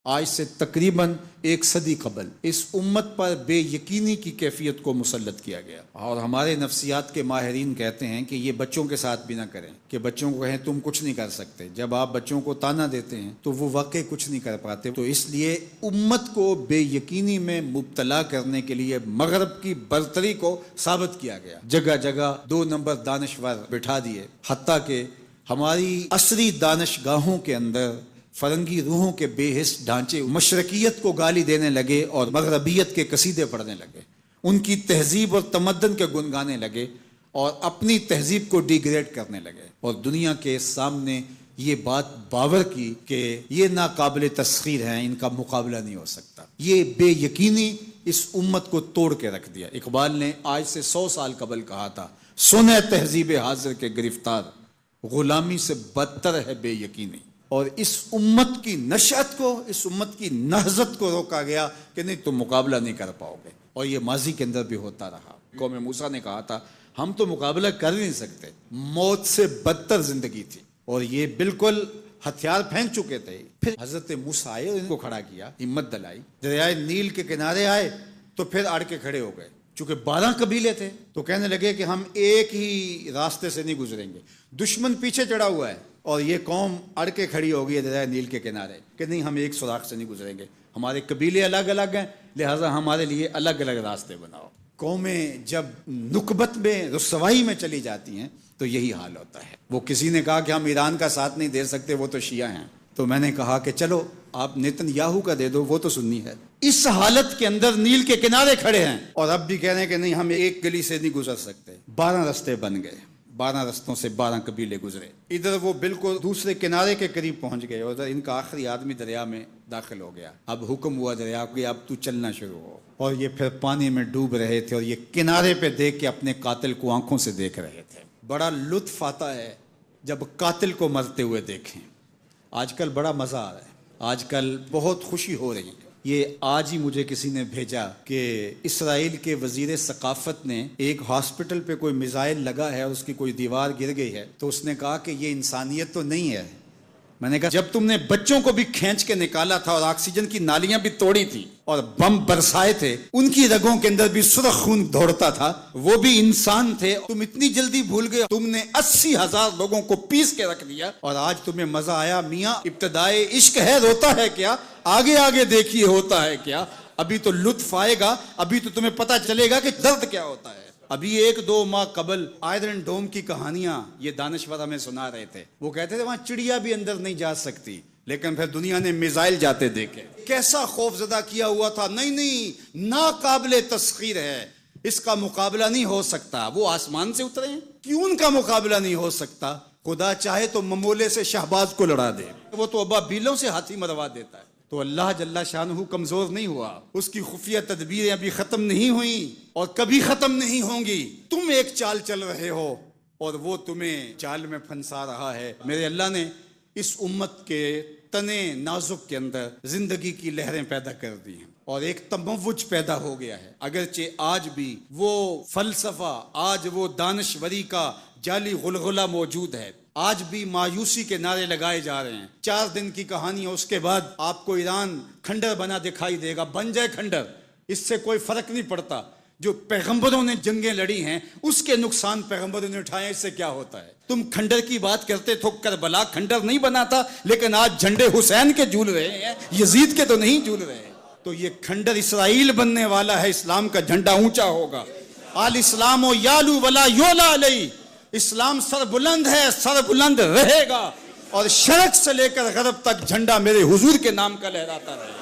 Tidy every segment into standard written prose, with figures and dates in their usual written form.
آج سے تقریباً 1 صدی قبل اس امت پر بے یقینی کی کیفیت کو مسلط کیا گیا، اور ہمارے نفسیات کے ماہرین کہتے ہیں کہ یہ بچوں کے ساتھ بھی نہ کریں، کہ بچوں کو کہیں تم کچھ نہیں کر سکتے۔ جب آپ بچوں کو طعنہ دیتے ہیں تو وہ واقعی کچھ نہیں کر پاتے۔ تو اس لیے امت کو بے یقینی میں مبتلا کرنے کے لیے مغرب کی برتری کو ثابت کیا گیا، جگہ جگہ 2 نمبر دانشور بٹھا دیے، حتیٰ کہ ہماری عصری دانشگاہوں کے اندر فرنگی روحوں کے بے حس ڈھانچے مشرقیت کو گالی دینے لگے اور مغربیت کے قصیدے پڑھنے لگے، ان کی تہذیب اور تمدن کے گن گانے لگے اور اپنی تہذیب کو ڈیگریڈ کرنے لگے، اور دنیا کے سامنے یہ بات باور کی کہ یہ ناقابل تسخیر ہیں، ان کا مقابلہ نہیں ہو سکتا۔ یہ بے یقینی اس امت کو توڑ کے رکھ دیا۔ اقبال نے آج سے 100 سال قبل کہا تھا، سنے تہذیب حاضر کے گرفتار، غلامی سے بدتر ہے بے یقینی۔ اور اس امت کی نشأت کو، اس امت کی نہضت کو روکا گیا کہ نہیں تم مقابلہ نہیں کر پاؤ گے، اور یہ ماضی کے اندر بھی ہوتا رہا۔ قوم موسیٰ نے کہا تھا ہم تو مقابلہ کر نہیں سکتے، موت سے بدتر زندگی تھی، اور یہ بالکل ہتھیار پھینک چکے تھے۔ پھر حضرت موسیٰ آئے اور ان کو کھڑا کیا، ہمت دلائی، دریائے نیل کے کنارے آئے تو پھر اڑ کے کھڑے ہو گئے۔ چونکہ 12 قبیلے تھے تو کہنے لگے کہ ہم ایک ہی راستے سے نہیں گزریں گے، دشمن پیچھے چڑھا ہوا ہے اور یہ قوم اڑ کے کھڑی ہو گئی ہے دریائے نیل کے کنارے کہ نہیں ہم ایک سوراخ سے نہیں گزریں گے، ہمارے قبیلے الگ الگ ہیں، لہٰذا ہمارے لیے الگ الگ راستے بناؤ۔ قومیں جب نکبت میں، رسوائی میں چلی جاتی ہیں تو یہی حال ہوتا ہے۔ وہ کسی نے کہا کہ ہم ایران کا ساتھ نہیں دے سکتے، وہ تو شیعہ ہیں، تو میں نے کہا کہ چلو آپ نیتن یاہو کا دے دو، وہ تو سنی ہے۔ اس حالت کے اندر نیل کے کنارے کھڑے ہیں اور اب بھی کہہ رہے ہیں کہ نہیں ہم ایک گلی سے نہیں گزر سکتے۔ 12 رستے بن گئے، 12 رستوں سے 12 قبیلے گزرے، ادھر وہ بالکل دوسرے کنارے کے قریب پہنچ گئے، اور ادھر ان کا آخری آدمی دریا میں داخل ہو گیا۔ اب حکم ہوا دریا کو اب تو چلنا شروع ہو، اور یہ پھر پانی میں ڈوب رہے تھے اور یہ کنارے پہ دیکھ کے اپنے قاتل کو آنکھوں سے دیکھ رہے تھے۔ بڑا لطف آتا ہے جب قاتل کو مرتے ہوئے دیکھیں۔ آج کل بڑا مزہ آ رہا ہے، آج کل بہت خوشی ہو رہی ہے۔ یہ آج ہی مجھے کسی نے بھیجا کہ اسرائیل کے وزیر ثقافت نے ایک ہاسپٹل پہ کوئی میزائل لگا ہے اور اس کی کوئی دیوار گر گئی ہے، تو اس نے کہا کہ یہ انسانیت تو نہیں ہے۔ میں نے کہا جب تم نے بچوں کو بھی کھینچ کے نکالا تھا اور آکسیجن کی نالیاں بھی توڑی تھی اور بم برسائے تھے، ان کی رگوں کے اندر بھی سرخ خون دوڑتا تھا، وہ بھی انسان تھے، تم اتنی جلدی بھول گئے؟ تم نے 80,000 لوگوں کو پیس کے رکھ دیا اور آج تمہیں مزہ آیا؟ میاں ابتدائے عشق ہے، روتا ہے کیا؟ آگے آگے دیکھیے ہوتا ہے کیا؟ ابھی تو لطف آئے گا، ابھی تو تمہیں پتہ چلے گا کہ درد کیا ہوتا ہے۔ ابھی 1-2 ماہ قبل آئرن ڈوم کی کہانیاں یہ دانشور ہمیں سنا رہے تھے، وہ کہتے تھے وہاں چڑیا بھی اندر نہیں جا سکتی، لیکن پھر دنیا نے میزائل جاتے دیکھے، کیسا خوف زدہ کیا ہوا تھا۔ نہیں ناقابل تسخیر ہے، اس کا مقابلہ نہیں ہو سکتا۔ وہ آسمان سے اترے ہیں، کیوں ان کا مقابلہ نہیں ہو سکتا؟ خدا چاہے تو ممولے سے شہباز کو لڑا دے، وہ تو ابابیلوں سے ہاتھی مروا دیتا ہے۔ تو اللہ جل شانہ کمزور نہیں ہوا، اس کی خفیہ تدبیریں ابھی ختم نہیں ہوئیں اور کبھی ختم نہیں ہوں گی۔ تم ایک چال چل رہے ہو اور وہ تمہیں چال میں پھنسا رہا ہے۔ میرے اللہ نے اس امت کے تنے نازک کے اندر زندگی کی لہریں پیدا کر دی ہیں اور ایک تموج پیدا ہو گیا ہے۔ اگرچہ آج بھی وہ فلسفہ، آج وہ دانشوری کا جعلی غلغلہ موجود ہے، آج بھی مایوسی کے نعرے لگائے جا رہے ہیں۔ 4 دن کی کہانی ہے، اس کے بعد آپ کو ایران کھنڈر بنا دکھائی دے گا، بن جائے کھنڈر، اس سے کوئی فرق نہیں پڑتا۔ جو پیغمبروں نے جنگیں لڑی ہیں اس کے نقصان پیغمبروں نے اٹھائے ہیں، اس سے کیا ہوتا ہے؟ تم کھنڈر کی بات کرتے تھو، کربلا کھنڈر نہیں بنا تھا، لیکن آج جھنڈے حسین کے جھول رہے ہیں، یزید کے تو نہیں جھول رہے۔ تو یہ کھنڈر اسرائیل بننے والا ہے، اسلام کا جھنڈا اونچا ہوگا۔ آل اسلام و یالو ولا یولا علیہ، اسلام سر بلند ہے، سر بلند رہے گا، اور شرق سے لے کر غرب تک جھنڈا میرے حضور کے نام کا لہراتا رہے گا۔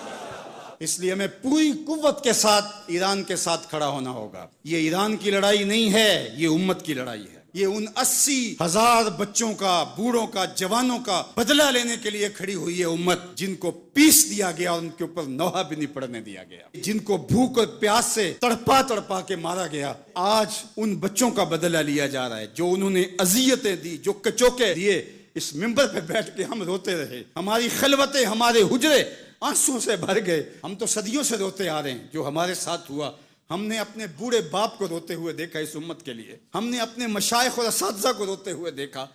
اس لیے ہمیں پوری قوت کے ساتھ ایران کے ساتھ کھڑا ہونا ہوگا۔ یہ ایران کی لڑائی نہیں ہے، یہ امت کی لڑائی ہے۔ یہ ان 80,000 بچوں کا، بوڑھوں کا، جوانوں کا بدلہ لینے کے لیے کھڑی ہوئی ہے امت، جن کو پیس دیا گیا اور ان کے اوپر نوحہ بھی نہیں پڑنے دیا گیا، جن کو بھوک اور پیاس سے تڑپا تڑپا کے مارا گیا۔ آج ان بچوں کا بدلہ لیا جا رہا ہے جو انہوں نے اذیتیں دی، جو کچوکے دیے۔ اس ممبر پہ بیٹھ کے ہم روتے رہے، ہماری خلوتیں، ہمارے حجرے آنسوں سے بھر گئے۔ ہم تو صدیوں سے روتے آ رہے ہیں جو ہمارے ساتھ ہوا۔ ہم نے اپنے بوڑھے باپ کو روتے ہوئے دیکھا اس امت کے لیے، ہم نے اپنے مشائخ اور اساتذہ کو روتے ہوئے دیکھا۔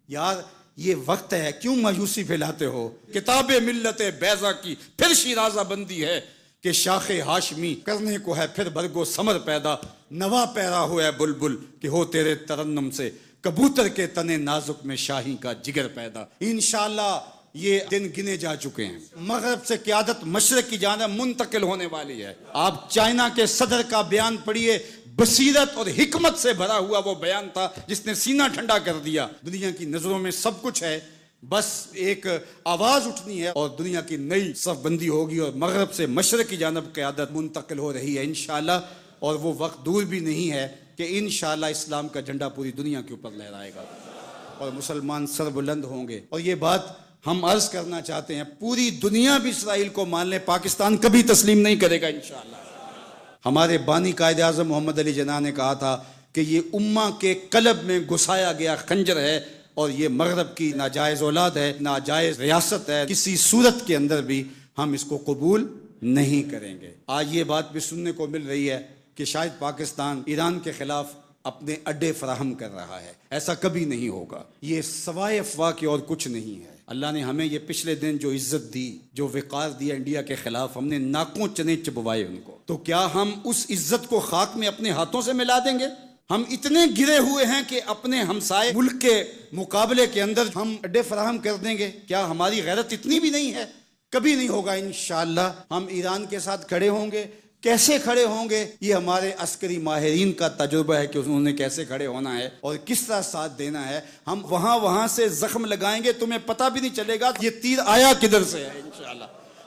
یار یہ وقت ہے، کیوں مایوسی پھیلاتے ہو؟ کتاب ملت بیضا کی پھر شیرازہ بندی ہے کہ شاخ ہاشمی کرنے کو ہے پھر برگ و ثمر پیدا، نوا پیرا ہوا ہے بلبل کہ ہو تیرے ترنم سے کبوتر کے تنے نازک میں شاہی کا جگر پیدا۔ انشاءاللہ یہ دن گنے جا چکے ہیں، مغرب سے قیادت مشرق کی جانب منتقل ہونے والی ہے۔ آپ چائنا کے صدر کا بیان پڑھیے، بصیرت اور حکمت سے بھرا ہوا وہ بیان تھا جس نے سینہ ٹھنڈا کر دیا۔ دنیا کی نظروں میں سب کچھ ہے، بس ایک آواز اٹھنی ہے اور دنیا کی نئی صف بندی ہوگی اور مغرب سے مشرق کی جانب قیادت منتقل ہو رہی ہے انشاءاللہ، اور وہ وقت دور بھی نہیں ہے کہ انشاءاللہ اسلام کا جھنڈا پوری دنیا کے اوپر لہرائے گا اور مسلمان سر بلند ہوں گے۔ اور یہ بات ہم عرض کرنا چاہتے ہیں، پوری دنیا بھی اسرائیل کو مان لے، پاکستان کبھی تسلیم نہیں کرے گا انشاءاللہ۔ ہمارے بانی قائد اعظم محمد علی جناح نے کہا تھا کہ یہ امہ کے قلب میں گھسایا گیا خنجر ہے اور یہ مغرب کی ناجائز اولاد ہے، ناجائز ریاست ہے، کسی صورت کے اندر بھی ہم اس کو قبول نہیں کریں گے۔ آج یہ بات بھی سننے کو مل رہی ہے کہ شاید پاکستان ایران کے خلاف اپنے اڈے فراہم کر رہا ہے، ایسا کبھی نہیں ہوگا، یہ سوائے افواہ کے اور کچھ نہیں ہے۔ اللہ نے ہمیں یہ پچھلے دن جو عزت دی، جو وقار دیا انڈیا کے خلاف، ہم نے ناکوں چنے چبوائے ان کو، تو کیا ہم اس عزت کو خاک میں اپنے ہاتھوں سے ملا دیں گے؟ ہم اتنے گرے ہوئے ہیں کہ اپنے ہمسائے ملک کے مقابلے کے اندر ہم اڈے فراہم کر دیں گے؟ کیا ہماری غیرت اتنی بھی نہیں ہے؟ کبھی نہیں ہوگا انشاءاللہ۔ ہم ایران کے ساتھ کھڑے ہوں گے، کیسے کھڑے ہوں گے یہ ہمارے عسکری ماہرین کا تجربہ ہے کہ انہوں نے کیسے کھڑے ہونا ہے اور کس طرح ساتھ دینا ہے۔ ہم وہاں سے زخم لگائیں گے، تمہیں پتہ بھی نہیں چلے گا یہ تیر آیا کدھر سے ہے انشاءاللہ۔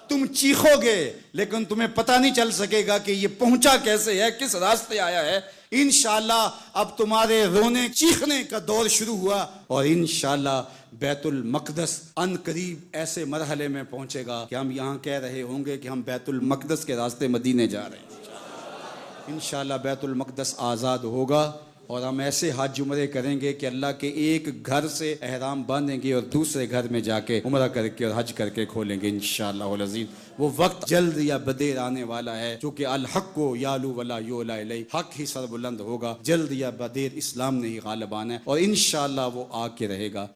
تم چیخو گے لیکن تمہیں پتہ نہیں چل سکے گا کہ یہ پہنچا کیسے ہے، کس راستے آیا ہے۔ انشاءاللہ اب تمہارے رونے چیخنے کا دور شروع ہوا اور انشاءاللہ بیت المقدس ان قریب ایسے مرحلے میں پہنچے گا کہ ہم یہاں کہہ رہے ہوں گے کہ ہم بیت المقدس کے راستے مدینے جا رہے ہیں۔ انشاءاللہ بیت المقدس آزاد ہوگا اور ہم ایسے حج عمرے کریں گے کہ اللہ کے ایک گھر سے احرام باندھیں گے اور دوسرے گھر میں جا کے عمرہ کر کے اور حج کر کے کھولیں گے انشاءاللہ العزیز۔ وہ وقت جلد یا بدیر آنے والا ہے، چونکہ الحق کو یالو ولا یولا الیہ، حق ہی سر بلند ہوگا، جلد یا بدیر اسلام نے ہی غالب آنا ہے اور انشاءاللہ وہ آ کے رہے گا۔